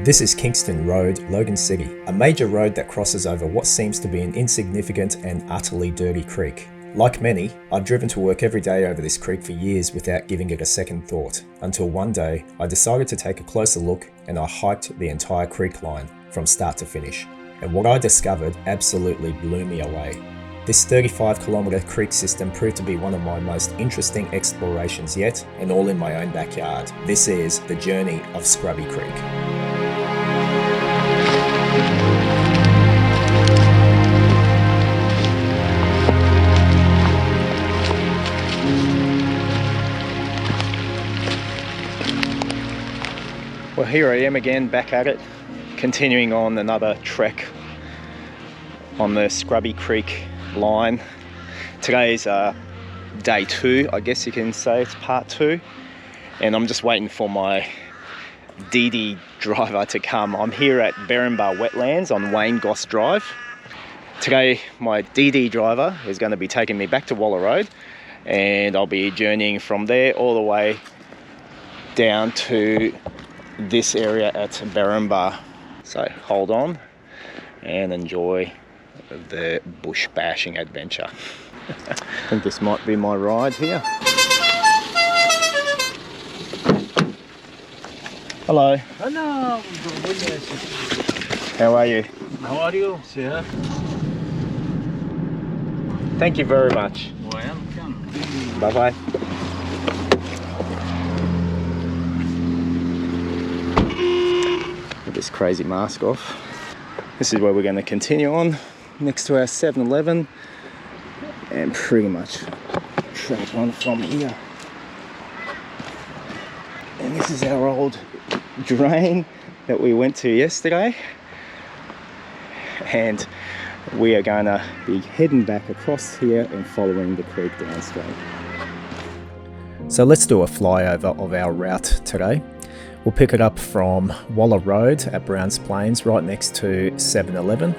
This is Kingston Road, Logan City, a major road that crosses over what seems to be an insignificant and utterly dirty creek. Like many, I've driven to work every day over this creek for years without giving it a second thought, until one day I decided to take a closer look and I hiked the entire creek line from start to finish. And what I discovered absolutely blew me away. This 35-kilometre creek system proved to be one of my most interesting explorations yet, and all in my own backyard. This is the journey of Scrubby Creek. Well, here I am again, back at it, continuing on another trek on the Scrubby Creek line. Today's day 2, I guess you can say it's part 2, and I'm just waiting for my DD driver to come. I'm here at Berrinba Wetlands on Wayne Goss Drive. Today my DD driver is going to be taking me back to Waller Road, and I'll be journeying from there all the way down to this area at Berrinba. So hold on and enjoy the bush bashing adventure. I think this might be my ride here. Hello. Hello. How are you? How are you, sir? Thank you very much. Welcome. Bye bye. Get this crazy mask off. This is where we're going to continue on, next to our 7-Eleven, and pretty much track on from here. And this is our old drain that we went to yesterday, and we are going to be heading back across here and following the creek downstream. So let's do a flyover of our route today. We'll pick it up from Waller Road at Browns Plains, right next to 7-Eleven.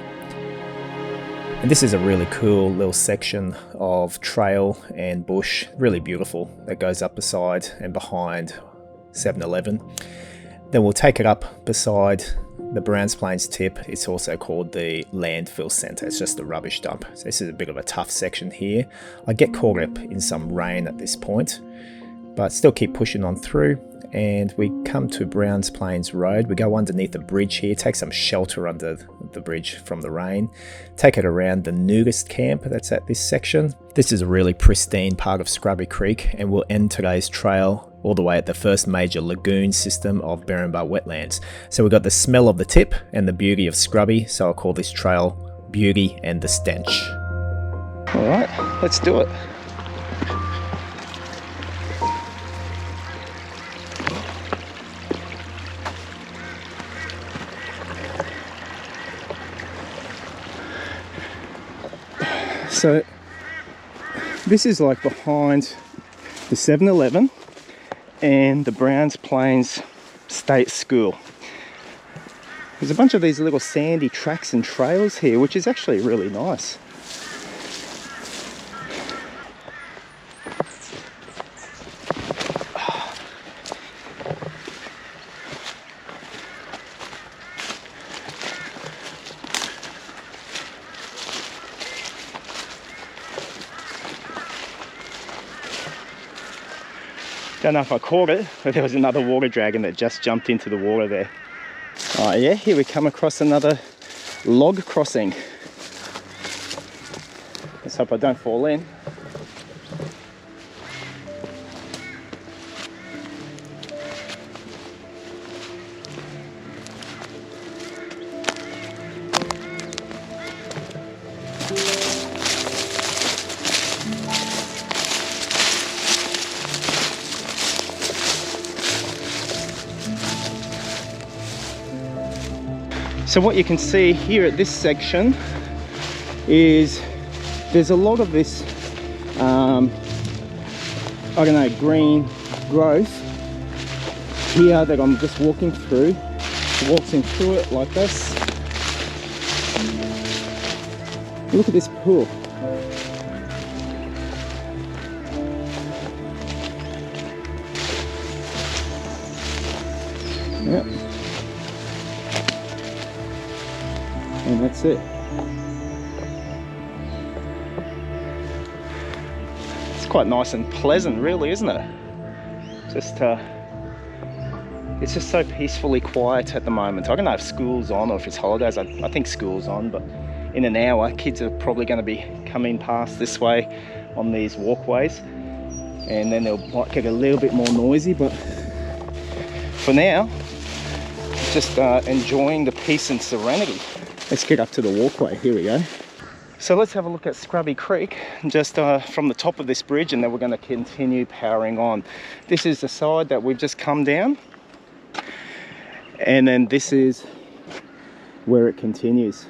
And this is a really cool little section of trail and bush, really beautiful, that goes up beside and behind 7-Eleven. Then we'll take it up beside the Browns Plains tip. It's also called the landfill centre. It's just a rubbish dump. So this is a bit of a tough section here. I get caught up in some rain at this point, but still keep pushing on through. And we come to Browns Plains Road. We go underneath the bridge here, take some shelter under the bridge from the rain, take it around the Nudist camp that's at this section. This is a really pristine part of Scrubby Creek, and we'll end today's trail all the way at the first major lagoon system of Berrinba Wetlands. So we've got the smell of the tip and the beauty of Scrubby, so I'll call this trail Beauty and the Stench. All right, let's do it. So this is like behind the 7-Eleven and the Browns Plains State School. There's a bunch of these little sandy tracks and trails here, which is actually really nice. Don't know if I caught it, but there was another water dragon that just jumped into the water there. Oh yeah, here we come across another log crossing. Let's hope I don't fall in. So what you can see here at this section is there's a lot of this, I don't know, green growth here that I'm just walking through, waltzing through it like this. Look at this pool. Yep. And that's it. It's quite nice and pleasant, really, isn't it? Just it's just so peacefully quiet at the moment. I don't know if school's on or if it's holidays. I think school's on, but in an hour kids are probably going to be coming past this way on these walkways, and then they'll might get a little bit more noisy, but for now just enjoying the peace and serenity. Let's get up to the walkway. Here we go. So let's have a look at Scrubby Creek just from the top of this bridge, and then we're going to continue powering on. This is the side that we've just come down, and then this is where it continues.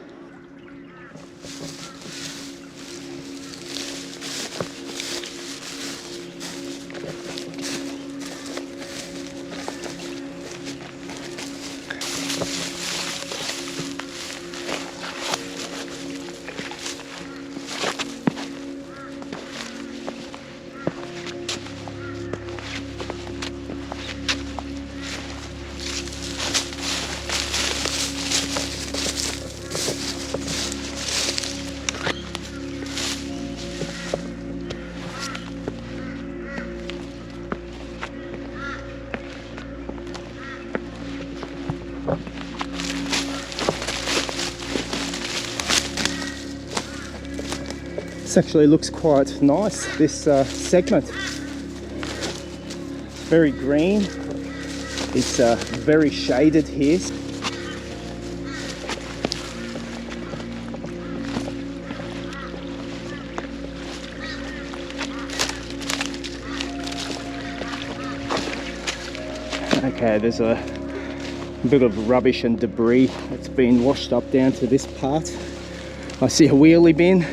This actually looks quite nice, this segment. It's very green, it's very shaded here. Okay, there's a bit of rubbish and debris that's been washed up down to this part. I see a wheelie bin,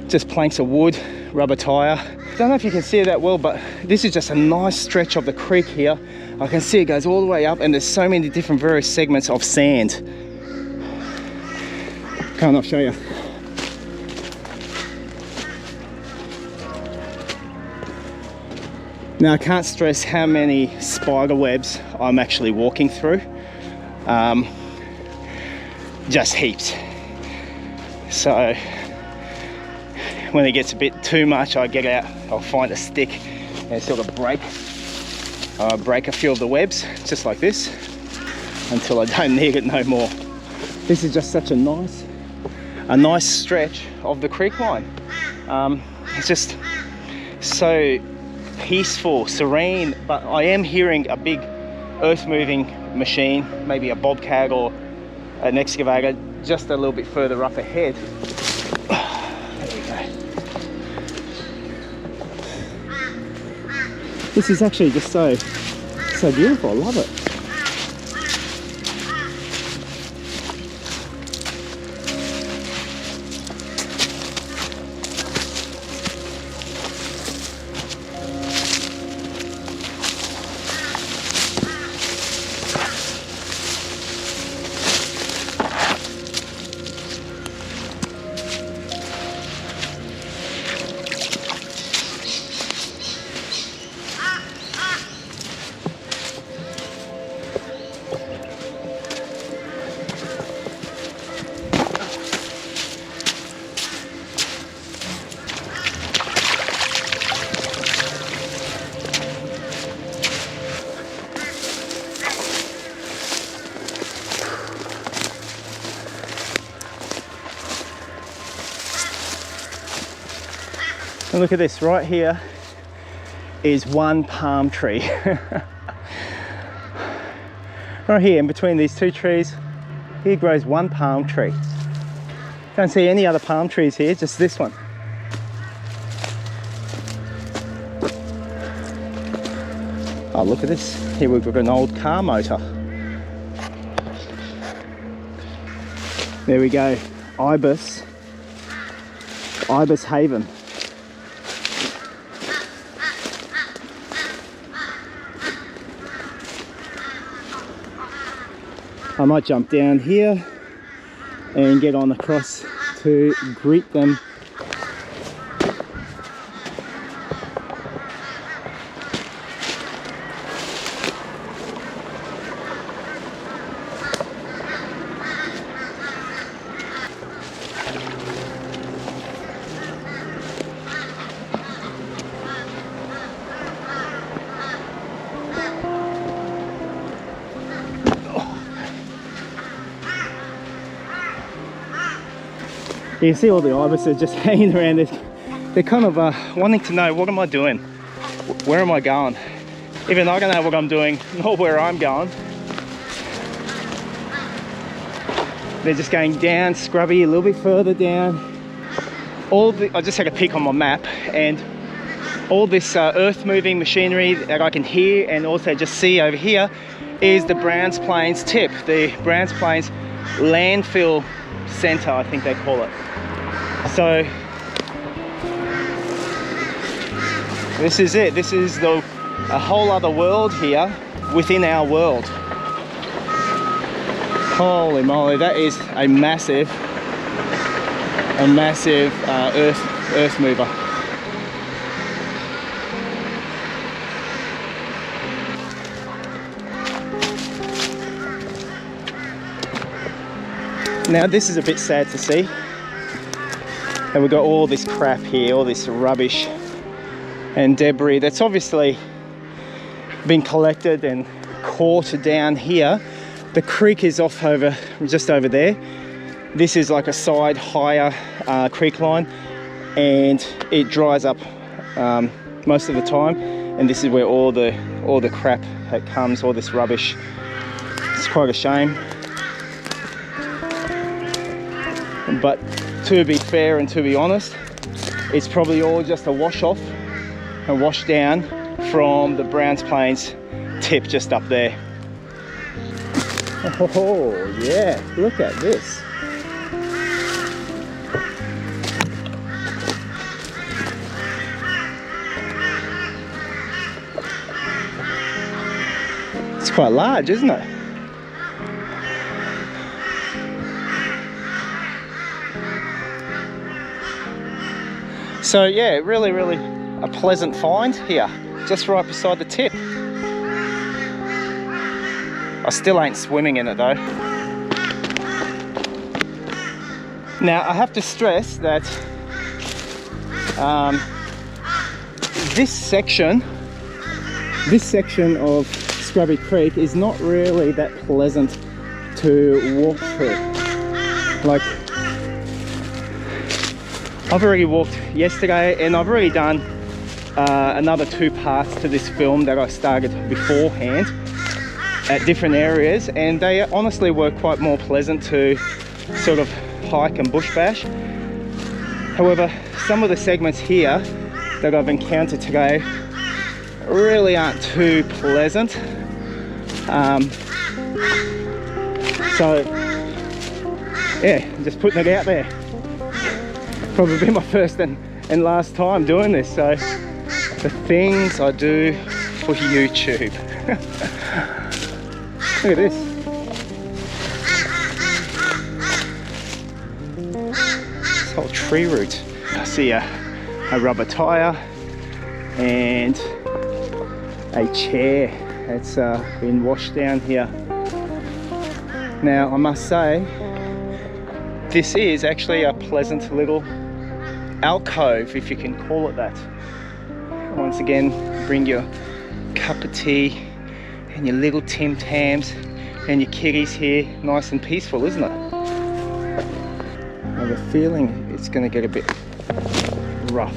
just planks of wood, rubber tire. Don't know if you can see it that well, but this is just a nice stretch of the creek here. I can see it goes all the way up, and there's so many different various segments of sand. Come on, I'll show you. Now I can't stress how many spider webs I'm actually walking through. Just heaps. So when it gets a bit too much, I get out, I'll find a stick and sort of break a few of the webs, just like this, until I don't need it no more. This is just such a nice stretch of the creek line. It's just so peaceful, serene, but I am hearing a big earth moving machine, maybe a bobcat or an excavator, just a little bit further up ahead. This is actually just so beautiful. I love it. And look at this, right here is one palm tree. Right here in between these two trees, here grows one palm tree. Don't see any other palm trees here, just this one. Oh, look at this. Here we've got an old car motor. There we go, Ibis Haven. I might jump down here and get on across to greet them. You can see all the ibises just hanging around this. They're kind of wanting to know, what am I doing? Where am I going? Even I don't know what I'm doing, nor where I'm going. They're just going down Scrubby, a little bit further down. I just had a peek on my map, and all this earth moving machinery that I can hear and also just see over here is the Browns Plains tip, the Browns Plains landfill center, I think they call it. So this is it. This is a whole other world here within our world. Holy moly, that is a massive earth mover. Now this is a bit sad to see, and we've got all this crap here, all this rubbish and debris that's obviously been collected and caught down here. The creek is just over there. This is like a side higher creek line, and it dries up most of the time, and this is where all the crap that comes, all this rubbish. It's quite a shame. But to be fair and to be honest, it's probably all just a wash off and wash down from the Browns Plains tip just up there. Oh yeah, look at this. It's quite large, isn't it? So yeah, really a pleasant find here, just right beside the tip. I still ain't swimming in it though. Now I have to stress that this section of Scrubby Creek is not really that pleasant to walk through. Like, I've already walked yesterday, and I've already done another 2 parts to this film that I started beforehand at different areas, and they honestly were quite more pleasant to sort of hike and bush bash. However, some of the segments here that I've encountered today really aren't too pleasant. So yeah, just putting it out there. Probably be my first and last time doing this, so the things I do for YouTube. Look at this. This whole tree root. I see a rubber tire and a chair that's been washed down here. Now I must say, this is actually a pleasant little alcove, if you can call it that. Once again, bring your cup of tea and your little Tim Tams and your kitties here, nice and peaceful, isn't it? I have a feeling it's going to get a bit rough.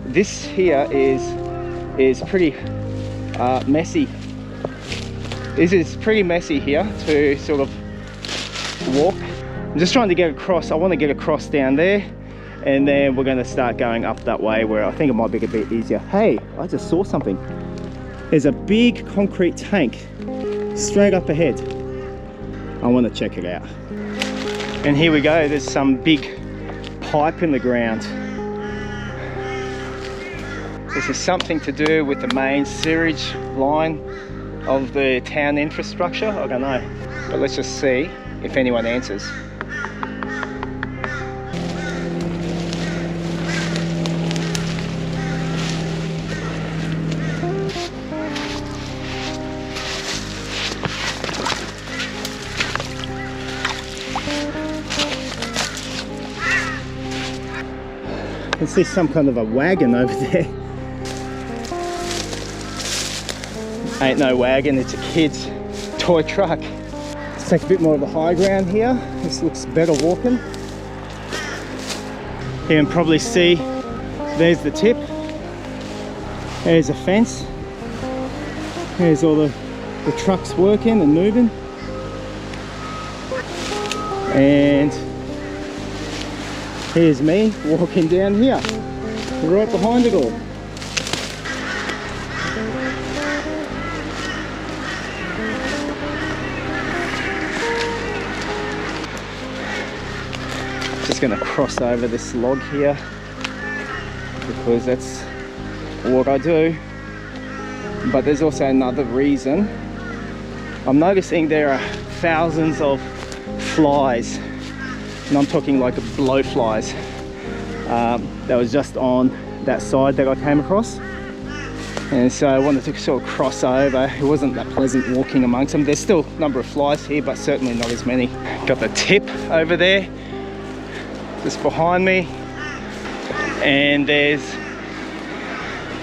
This here is pretty messy. This is pretty messy here to sort of walk. I'm just trying to get across. I want to get across down there, and then we're going to start going up that way where I think it might be a bit easier. Hey, I just saw something. There's a big concrete tank straight up ahead. I want to check it out. And here we go. There's some big pipe in the ground. This is something to do with the main sewage line of the town infrastructure. I don't know, but let's just see if anyone answers. I see some kind of a wagon over there. Ain't no wagon, it's a kid's toy truck. take a bit more of a high ground here. This looks better walking. You can probably see there's the tip. There's a fence. There's all the trucks working and moving. And here's me walking down here, right behind it all. Just gonna cross over this log here because that's what I do. But there's also another reason. I'm noticing there are thousands of flies, and I'm talking like blowflies, that was just on that side that I came across. And so I wanted to sort of cross over. It wasn't that pleasant walking amongst them. There's still a number of flies here, but certainly not as many. Got the tip over there, just behind me. And there's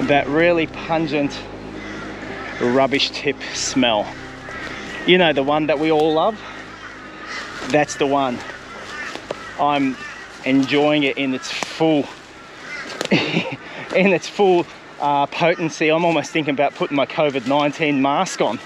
that really pungent rubbish tip smell. You know, the one that we all love? That's the one. I'm enjoying it in its full potency. I'm almost thinking about putting my COVID-19 mask on.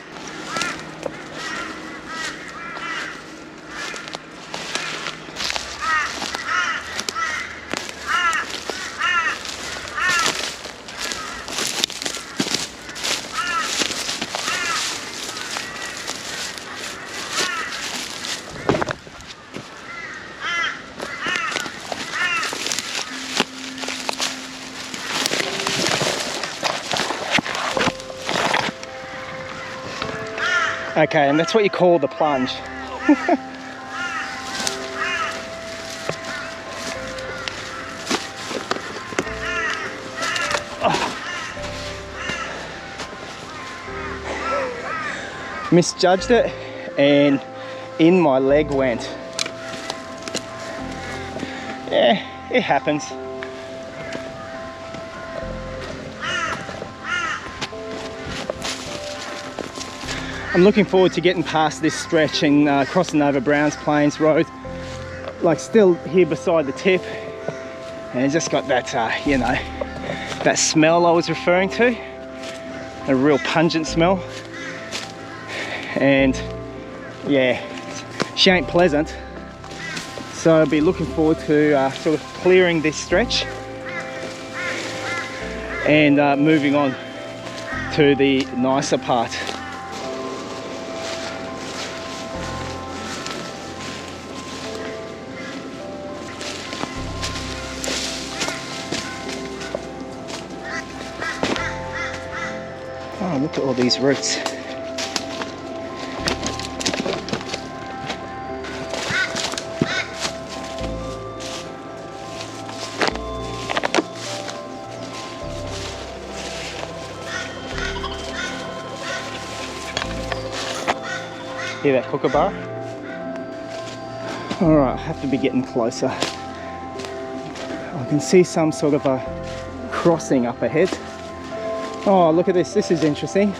Okay, and that's what you call the plunge. Misjudged it, and in my leg went. Yeah, it happens. I'm looking forward to getting past this stretch and crossing over Browns Plains Road, like still here beside the tip, and it just got that, you know, that smell I was referring to, a real pungent smell. And yeah, she ain't pleasant, so I'll be looking forward to sort of clearing this stretch and moving on to the nicer part. Oh, look at all these roots. Hear that kookaburra? Alright, I have to be getting closer. I can see some sort of a crossing up ahead. Oh, look at this. This is interesting.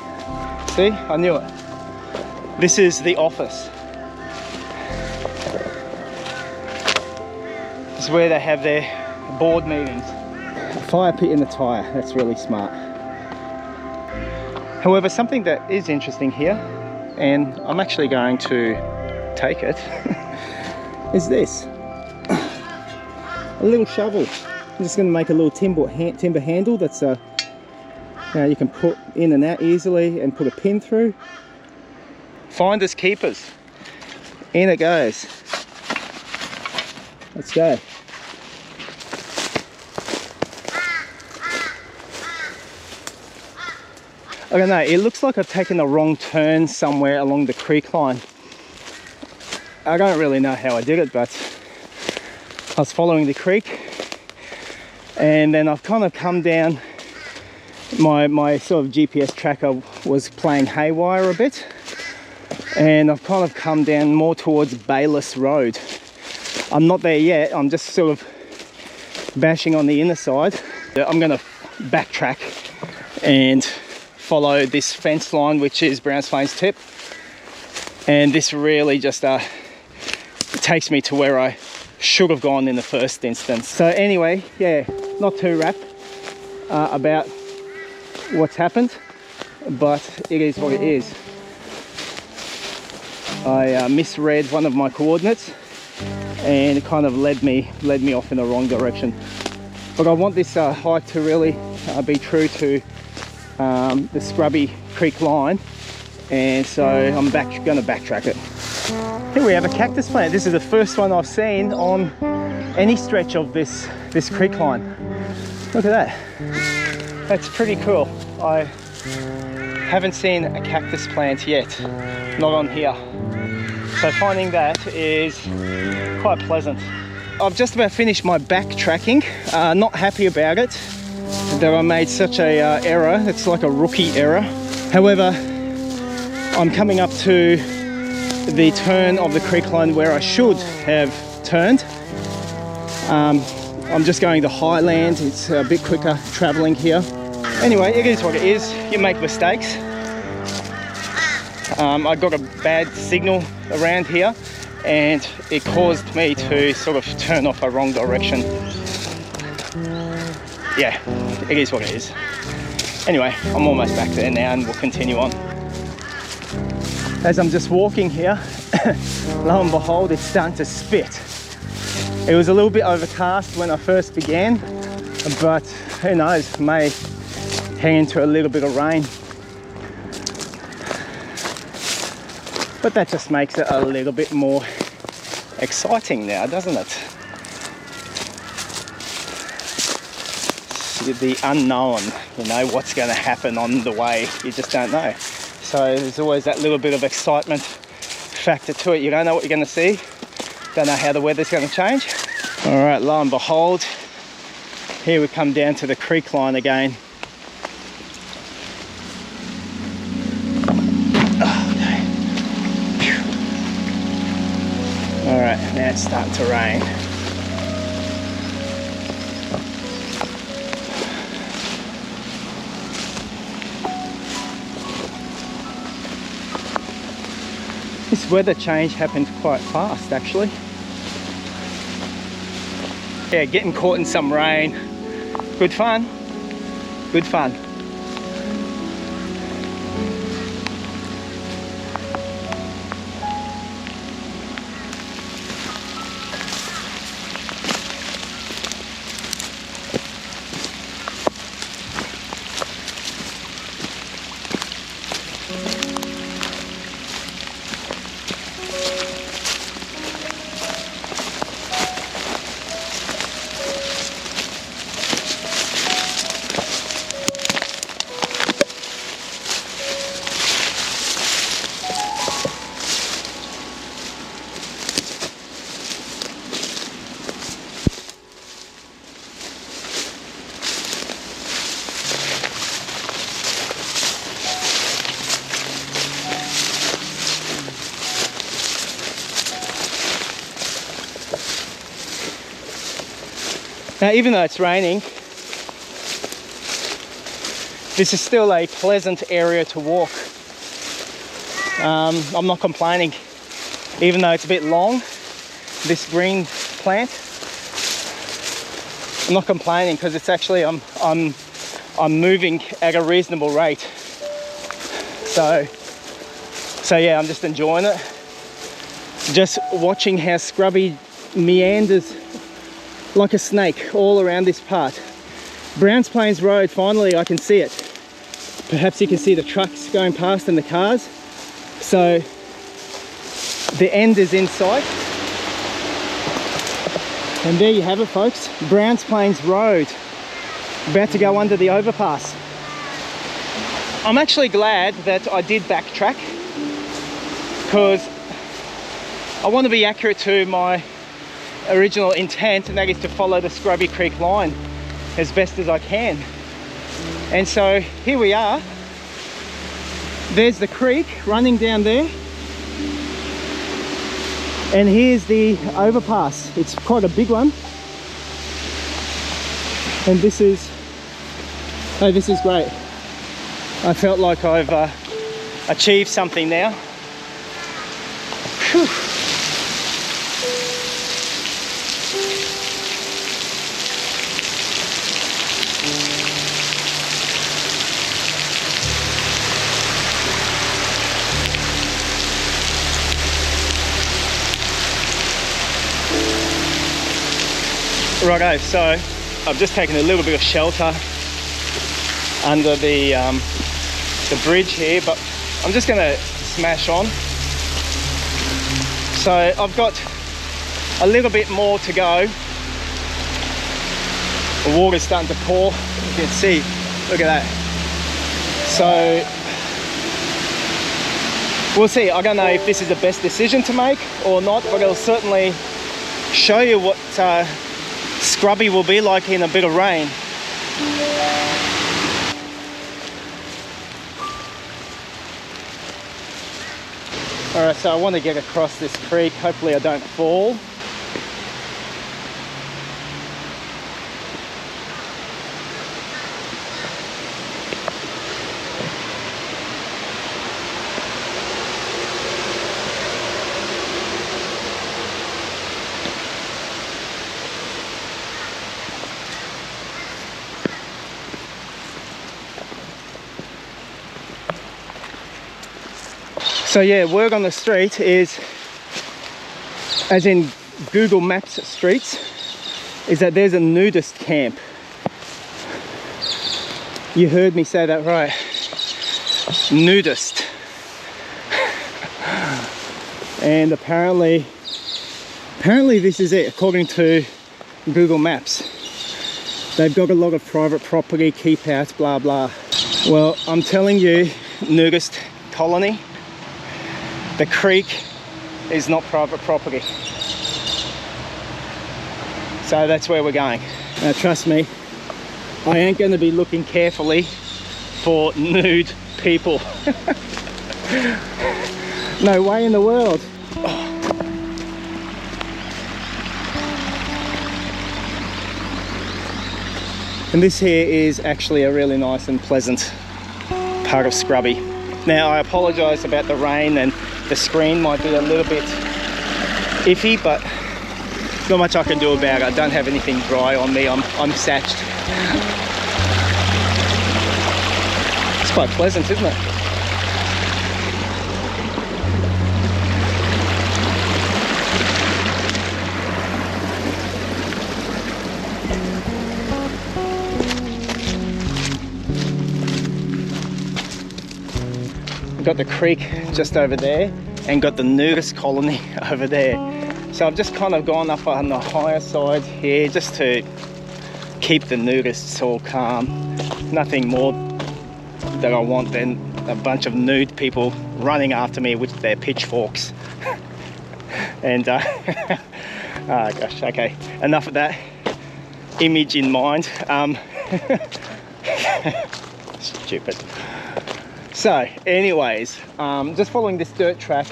See? I knew it. This is the office. This is where they have their board meetings. A fire pit in the tyre. That's really smart. However, something that is interesting here, and I'm actually going to take it, is this. A little shovel. I'm just going to make a little timber handle that's you can put in and out easily and put a pin through. Finders keepers. In it goes. Let's go. I don't know, it looks like I've taken a wrong turn somewhere along the creek line. I don't really know how I did it, but I was following the creek and then I've kind of come down. My sort of GPS tracker was playing haywire a bit, and I've kind of come down more towards Bayless Road. I'm not there yet, I'm just sort of bashing on the inner side. I'm going to backtrack and follow this fence line, which is Browns Plains Tip, And this really just takes me to where I should have gone in the first instance. So anyway, yeah, not too wrapped about what's happened, but it is what it is. I misread one of my coordinates and it kind of led me off in the wrong direction. But I want this hike to really be true to the Scrubby Creek line, and so I'm going to backtrack it. Here we have a cactus plant. This is the first one I've seen on any stretch of this creek line. Look at that. That's pretty cool. I haven't seen a cactus plant yet, not on here. So finding that is quite pleasant. I've just about finished my backtracking. Not happy about it, that I made such a error. It's like a rookie error. However, I'm coming up to the turn of the creek line where I should have turned. I'm just going to highland. It's a bit quicker traveling here. Anyway, it is what it is. You make mistakes. I got a bad signal around here and it caused me to sort of turn off a wrong direction. Yeah, it is what it is. Anyway, I'm almost back there now and we'll continue on. As I'm just walking here, lo and behold, it's starting to spit. It was a little bit overcast when I first began, but who knows, may hang into a little bit of rain. But that just makes it a little bit more exciting now, doesn't it? The unknown, you know, what's going to happen on the way, you just don't know. So there's always that little bit of excitement factor to it. You don't know what you're going to see, don't know how the weather's going to change. All right, lo and behold, here we come down to the creek line again. All right, now it's starting to rain. This weather change happened quite fast, actually. Yeah, getting caught in some rain. Good fun. Good fun. Now, even though it's raining, this is still a pleasant area to walk. I'm not complaining, even though it's a bit long, this green plant. I'm not complaining because it's actually, I'm moving at a reasonable rate. So yeah, I'm just enjoying it. Just watching how Scrubby meanders like a snake all around this part. Browns Plains Road, finally I can see it. Perhaps you can see the trucks going past and the cars. So the end is in sight. And there you have it, folks. Browns Plains Road. About to go under the overpass. I'm actually glad that I did backtrack because I want to be accurate to my original intent, and that is to follow the Scrubby Creek line as best as I can. And so here we are. There's the creek running down there, and here's the overpass. It's quite a big one, and this is great. I felt like I've achieved something now. Whew. Righto, so I've just taken a little bit of shelter under the bridge here, but I'm just going to smash on. So I've got a little bit more to go. The water's starting to pour, you can see, look at that. So we'll see. I don't know if this is the best decision to make or not, but it'll certainly show you what Scrubby will be like in a bit of rain. Alright, so I want to get across this creek. Hopefully I don't fall. So yeah, word on the street is, as in Google Maps streets, is that there's a nudist camp. You heard me say that right. Nudist. And apparently this is it, according to Google Maps. They've got a lot of private property, keep out, blah blah. Well, I'm telling you, nudist colony, the creek is not private property. So that's where we're going. Now trust me, I ain't going to be looking carefully for nude people. No way in the world. And this here is actually a really nice and pleasant part of Scrubby. Now I apologise about the rain and the screen might be a little bit iffy, but not much I can do about it. I don't have anything dry on me. I'm satched. It's quite pleasant, isn't it? Got the creek just over there and got the nudist colony over there. So I've just kind of gone up on the higher side here just to keep the nudists all calm. Nothing more that I want than a bunch of nude people running after me with their pitchforks. And oh gosh, okay, enough of that image in mind. Stupid. So anyways, just following this dirt track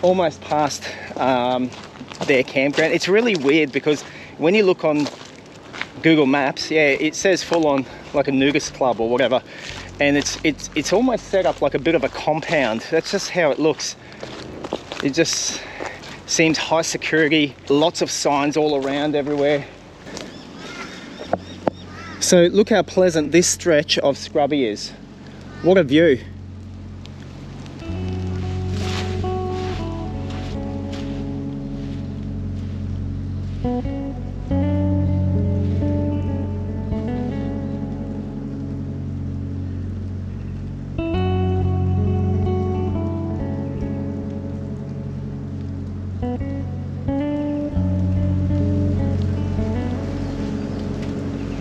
almost past their campground. It's really weird because when you look on Google Maps, yeah, it says full on like a nudist club or whatever, and it's almost set up like a bit of a compound. That's just how it looks. It just seems high security, lots of signs all around everywhere. So look how pleasant this stretch of Scrubby is. What a view.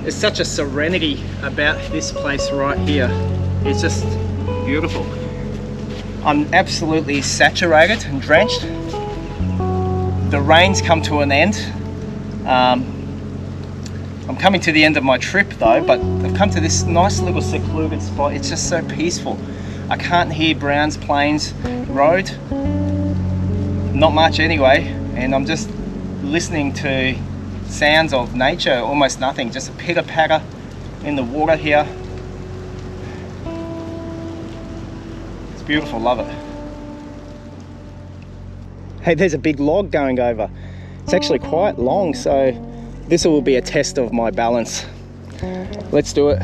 There's such a serenity about this place right here. It's just beautiful. I'm absolutely saturated and drenched. The rain's come to an end. I'm coming to the end of my trip though, but I've come to this nice little secluded spot. It's just so peaceful. I can't hear Browns Plains Road, not much anyway, and I'm just listening to sounds of nature, almost nothing, just a pitter patter in the water here. It's beautiful, love it. Hey, there's a big log going over. It's actually quite long, so this will be a test of my balance. Let's do it.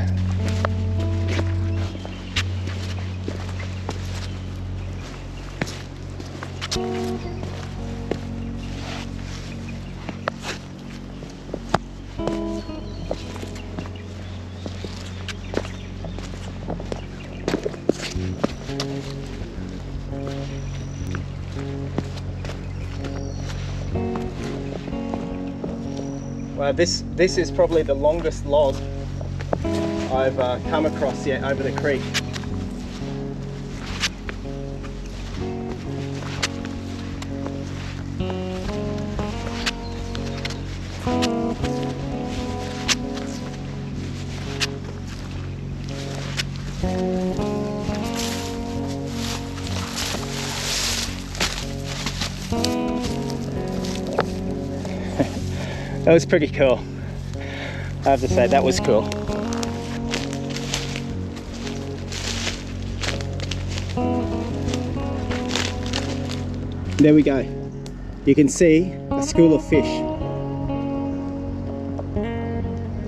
Well, this is probably the longest log I've come across yet over the creek. That was pretty cool. I have to say, that was cool. There we go. You can see a school of fish.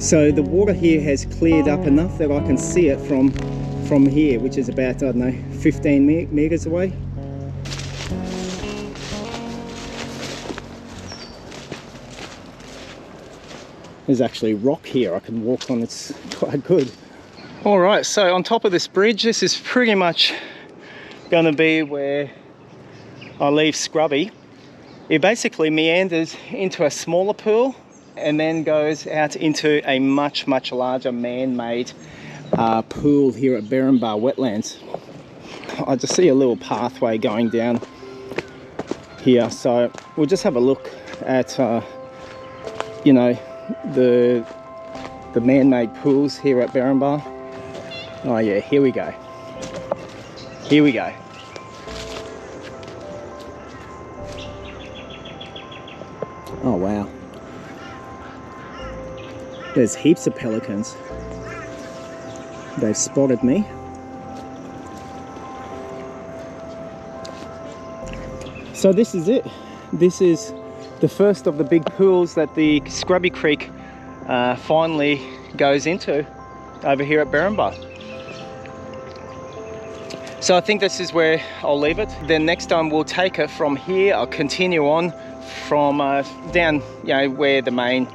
So the water here has cleared up enough that I can see it from here, which is about, I don't know, 15 meters away. There's actually rock here I can walk on, it's quite good. All right, so on top of this bridge, this is pretty much gonna be where I leave Scrubby. It basically meanders into a smaller pool and then goes out into a much larger man-made pool here at Berrinba Wetlands. I just see a little pathway going down here, so we'll just have a look at, you know, the man-made pools here at Berrinba. Oh yeah, here we go. Here we go. Oh wow. There's heaps of pelicans. They've spotted me. So this is it. This is the first of the big pools that the Scrubby Creek finally goes into over here at Berrinba. So I think this is where I'll leave it. Then next time we'll take it from here. I'll continue on from down, you know, where the main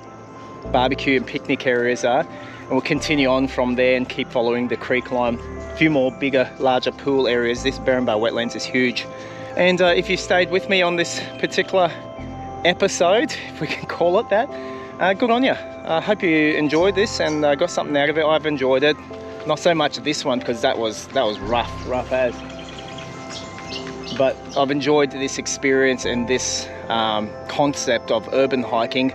barbecue and picnic areas are, and we'll continue on from there and keep following the creek line. A few more bigger, larger pool areas. This Berrinba Wetlands is huge. And if you stayed with me on this particular episode, if we can call it that, good on you. I hope you enjoyed this and got something out of it. I've enjoyed it. Not so much this one, because that was rough as. But I've enjoyed this experience and this concept of urban hiking,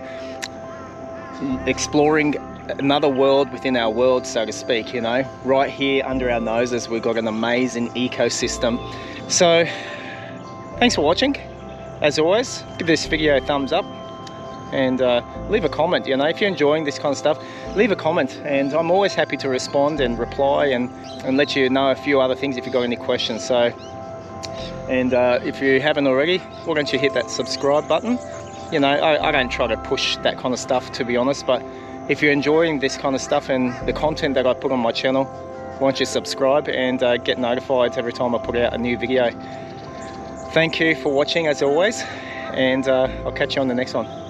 exploring another world within our world, so to speak, you know. Right here under our noses, we've got an amazing ecosystem. So, thanks for watching. As always, give this video a thumbs up and leave a comment. You know, if you're enjoying this kind of stuff, leave a comment, and I'm always happy to respond and reply and let you know a few other things if you've got any questions. So, and if you haven't already, why don't you hit that subscribe button? You know, I don't try to push that kind of stuff, to be honest, but if you're enjoying this kind of stuff and the content that I put on my channel, why don't you subscribe and get notified every time I put out a new video. Thank you for watching as always, and I'll catch you on the next one.